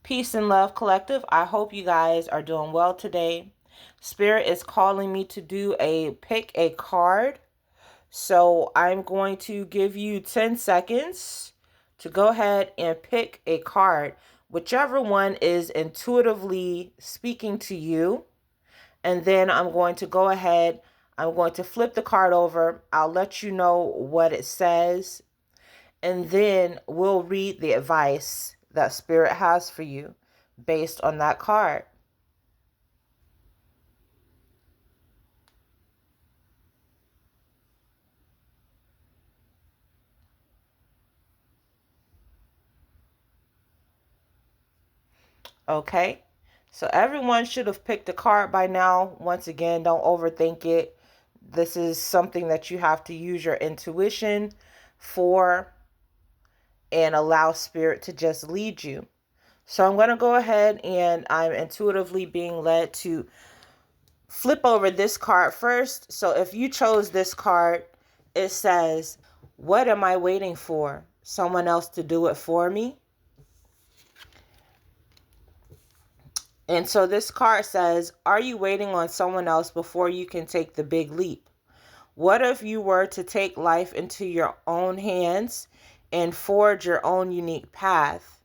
Peace and love, collective. I hope you guys are doing well today. Spirit is calling me to do a pick a card. So I'm going to give you 10 seconds to go ahead and pick a card, whichever one is intuitively speaking to you. And then I'm going to go ahead, I'm going to flip the card over. I'll let you know what it says. And then we'll read the advice that Spirit has for you based on that card. Okay, so everyone should have picked a card by now. Once again, don't overthink it. This is something that you have to use your intuition for and allow Spirit to just lead you. So I'm going to go ahead and I'm intuitively being led to flip over this card first. So if you chose this card, it says, what am I waiting for? Someone else to do it for me? And so this card says, are you waiting on someone else before you can take the big leap? What if you were to take life into your own hands and forge your own unique path?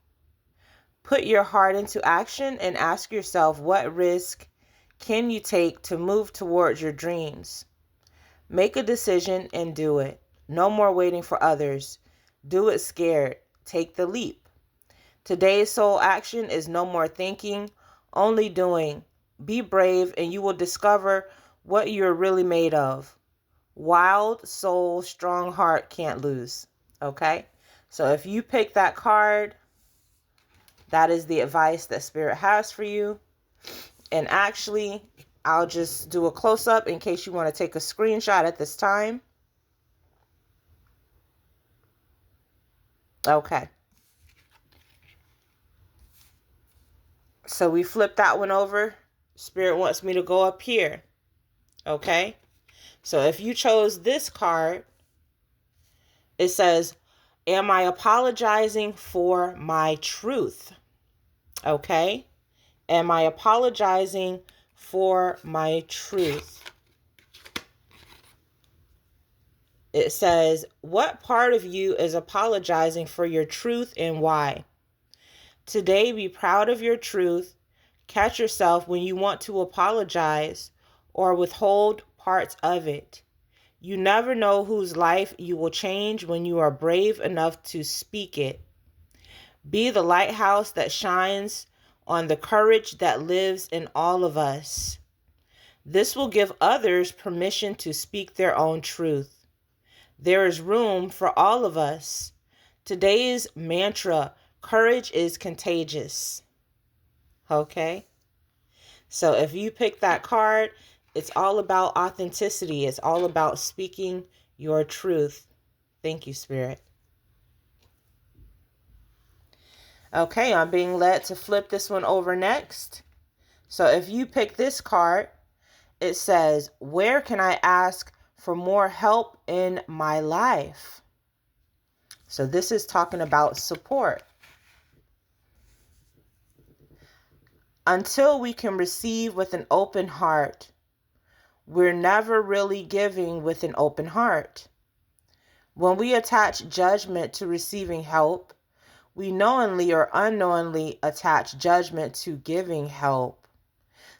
Put your heart into action and ask yourself, what risk can you take to move towards your dreams? Make a decision and do it. No more waiting for others. Do it scared. Take the leap. Today's soul action is no more thinking, only doing. Be brave and you will discover what you're really made of. Wild soul, strong heart, can't lose. Okay? So if you pick that card, that is the advice that Spirit has for you. And actually, I'll just do a close-up in case you want to take a screenshot at this time. Okay. So we flip that one over. Spirit wants me to go up here. Okay. So if you chose this card, it says, am I apologizing for my truth? Okay. Am I apologizing for my truth? It says, what part of you is apologizing for your truth and why? Today, be proud of your truth. Catch yourself when you want to apologize or withhold parts of it. You never know whose life you will change when you are brave enough to speak it. Be the lighthouse that shines on the courage that lives in all of us. This will give others permission to speak their own truth. There is room for all of us. Today's mantra, courage is contagious. Okay? So if you pick that card, it's all about authenticity. It's all about speaking your truth. Thank you, Spirit. Okay, I'm being led to flip this one over next. So if you pick this card, it says, where can I ask for more help in my life? So this is talking about support. Until we can receive with an open heart, we're never really giving with an open heart. When we attach judgment to receiving help, we knowingly or unknowingly attach judgment to giving help.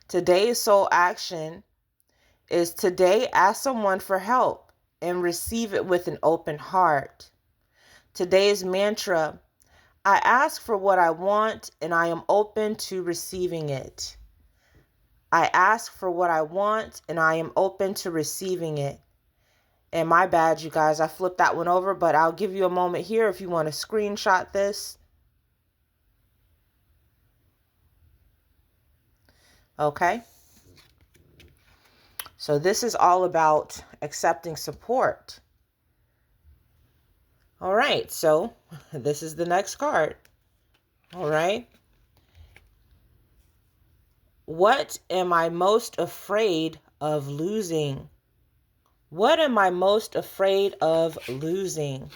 Today's soul action is today ask someone for help and receive it with an open heart. Today's mantra, I ask for what I want and I am open to receiving it. I ask for what I want and I am open to receiving it. And my bad, you guys, I flipped that one over, but I'll give you a moment here if you want to screenshot this. Okay. So this is all about accepting support. All right, so this is the next card. All right. What am I most afraid of losing? What am I most afraid of losing?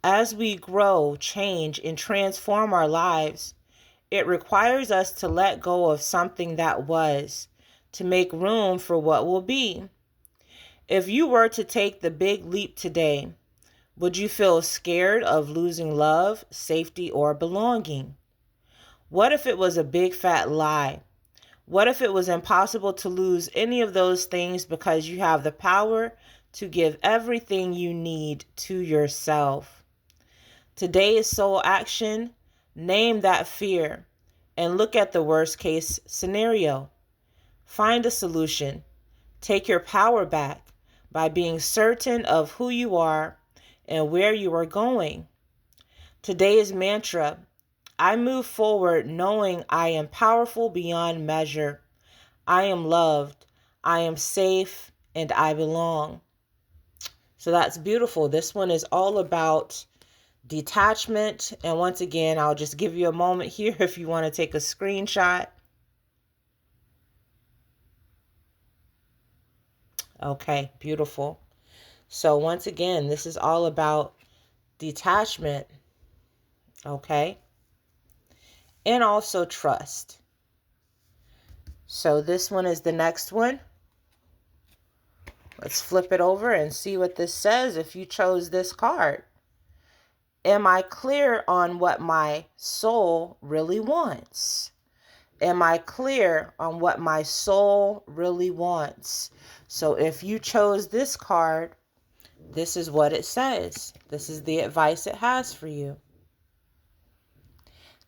As we grow, change, and transform our lives, it requires us to let go of something that was to make room for what will be. If you were to take the big leap today, would you feel scared of losing love, safety, or belonging? What if it was a big fat lie? What if it was impossible to lose any of those things because you have the power to give everything you need to yourself? Today is soul action. Name that fear and look at the worst case scenario. Find a solution. Take your power back by being certain of who you are and where you are going. Today's mantra: I move forward knowing I am powerful beyond measure. I am loved, I am safe, and I belong. So that's beautiful. This one is all about detachment. And once again, I'll just give you a moment here if you want to take a screenshot. Okay, beautiful. So once again, this is all about detachment. Okay. And also trust. So this one is the next one. Let's flip it over and see what this says if you chose this card. Am I clear on what my soul really wants? Am I clear on what my soul really wants? So if you chose this card, this is what it says. This is the advice it has for you.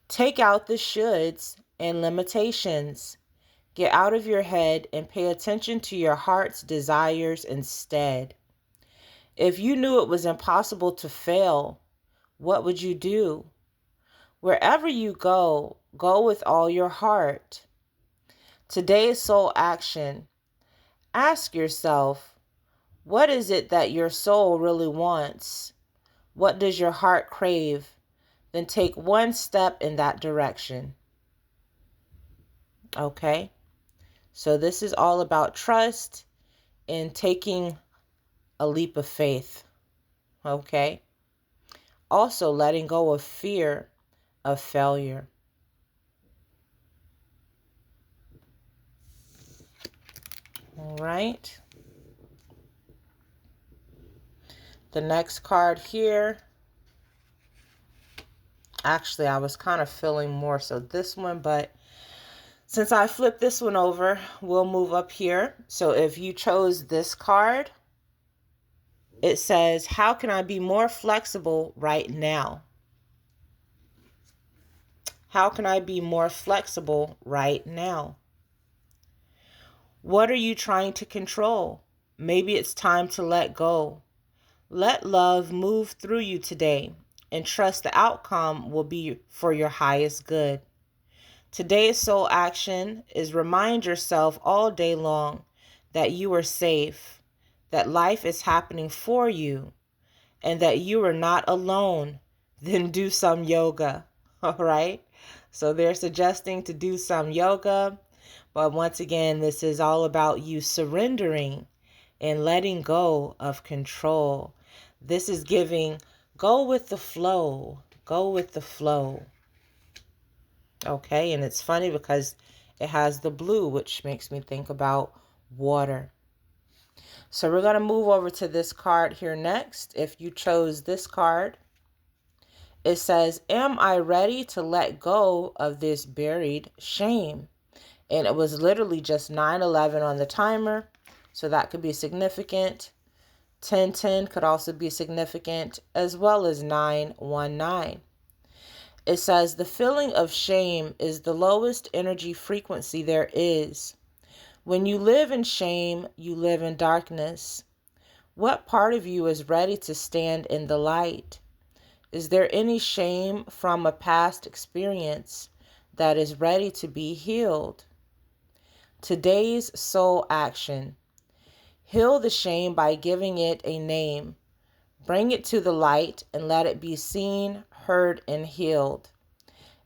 Take out the shoulds and limitations. Get out of your head and pay attention to your heart's desires instead. If you knew it was impossible to fail, what would you do? Wherever you go, go with all your heart. Today's soul action. Ask yourself, what is it that your soul really wants? What does your heart crave? Then take one step in that direction. Okay? So this is all about trust and taking a leap of faith. Okay? Also letting go of fear of failure. All right. The next card here. Actually, I was kind of feeling more so this one, but since I flipped this one over, we'll move up here. So if you chose this card, it says, how can I be more flexible right now? How can I be more flexible right now? What are you trying to control? Maybe it's time to let go. Let love move through you today and trust the outcome will be for your highest good. Today's soul action is remind yourself all day long that you are safe, that life is happening for you, and that you are not alone. Then do some yoga. All right? So they're suggesting to do some yoga. But once again, this is all about you surrendering and letting go of control. This is giving, go with the flow. Go with the flow. Okay, and it's funny because it has the blue, which makes me think about water. So we're going to move over to this card here next. If you chose this card, it says, am I ready to let go of this buried shame? And it was literally just 9/11 on the timer. So that could be significant. 10/10 could also be significant, as well as 9/19. It says the feeling of shame is the lowest energy frequency there is. When you live in shame, you live in darkness. What part of you is ready to stand in the light? Is there any shame from a past experience that is ready to be healed? Today's soul action. Heal the shame by giving it a name. Bring it to the light and let it be seen, heard, and healed.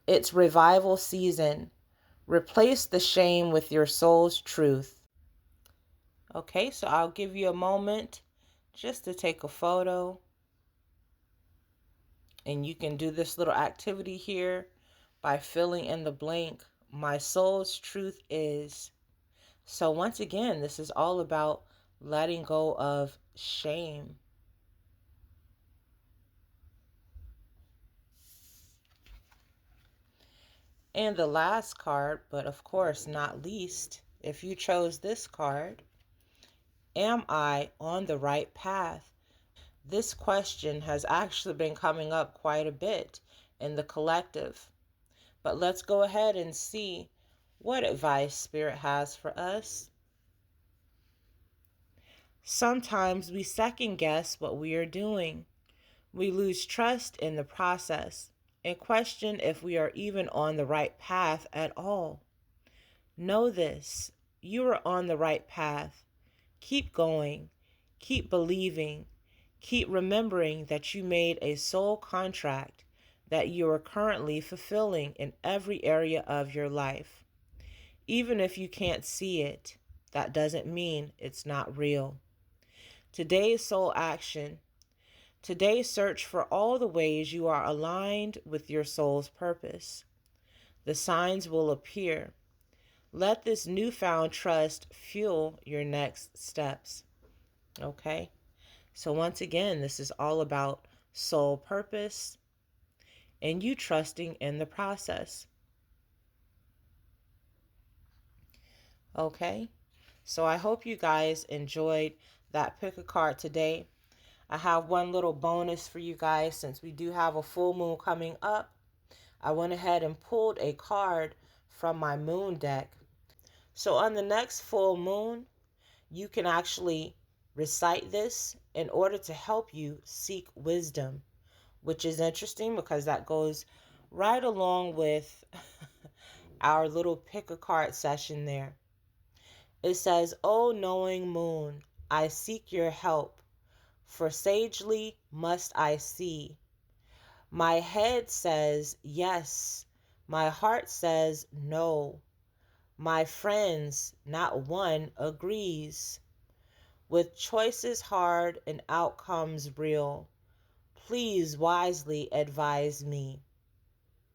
It's revival season. Replace the shame with your soul's truth. Okay, so I'll give you a moment just to take a photo. And you can do this little activity here by filling in the blank. My soul's truth is. So once again, this is all about letting go of shame. And the last card, but of course not least, if you chose this card, am I on the right path? This question has actually been coming up quite a bit in the collective. But let's go ahead and see what advice Spirit has for us. Sometimes we second guess what we are doing. We lose trust in the process and question if we are even on the right path at all. Know this, you are on the right path. Keep going, keep believing, keep remembering that you made a soul contract that you are currently fulfilling in every area of your life. Even if you can't see it, that doesn't mean it's not real. Today's soul action. Today search for all the ways you are aligned with your soul's purpose. The signs will appear. Let this newfound trust fuel your next steps. Okay? So once again, this is all about soul purpose and you trusting in the process. Okay? So I hope you guys enjoyed that pick a card today. I have one little bonus for you guys since we do have a full moon coming up. I went ahead and pulled a card from my moon deck. So on the next full moon, you can actually recite this in order to help you seek wisdom, which is interesting because that goes right along with our little pick a card session there. It says, "O knowing moon, I seek your help, for sagely must I see. My head says yes, my heart says no. My friends, not one agrees. With choices hard and outcomes real, please wisely advise me."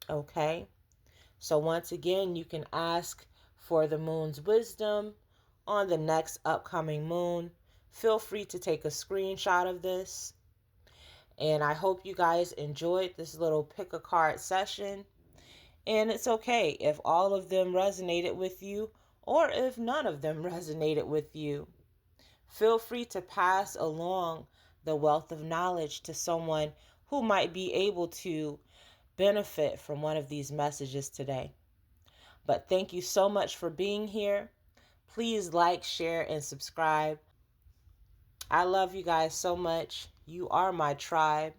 Okay? So once again, you can ask for the moon's wisdom on the next upcoming moon. Feel free to take a screenshot of this. And I hope you guys enjoyed this little pick a card session. And it's okay if all of them resonated with you or if none of them resonated with you. Feel free to pass along the wealth of knowledge to someone who might be able to benefit from one of these messages today. But thank you so much for being here. Please like, share, and subscribe. I love you guys so much. You are my tribe.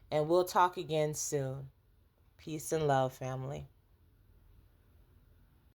And we'll talk again soon. Peace and love, family.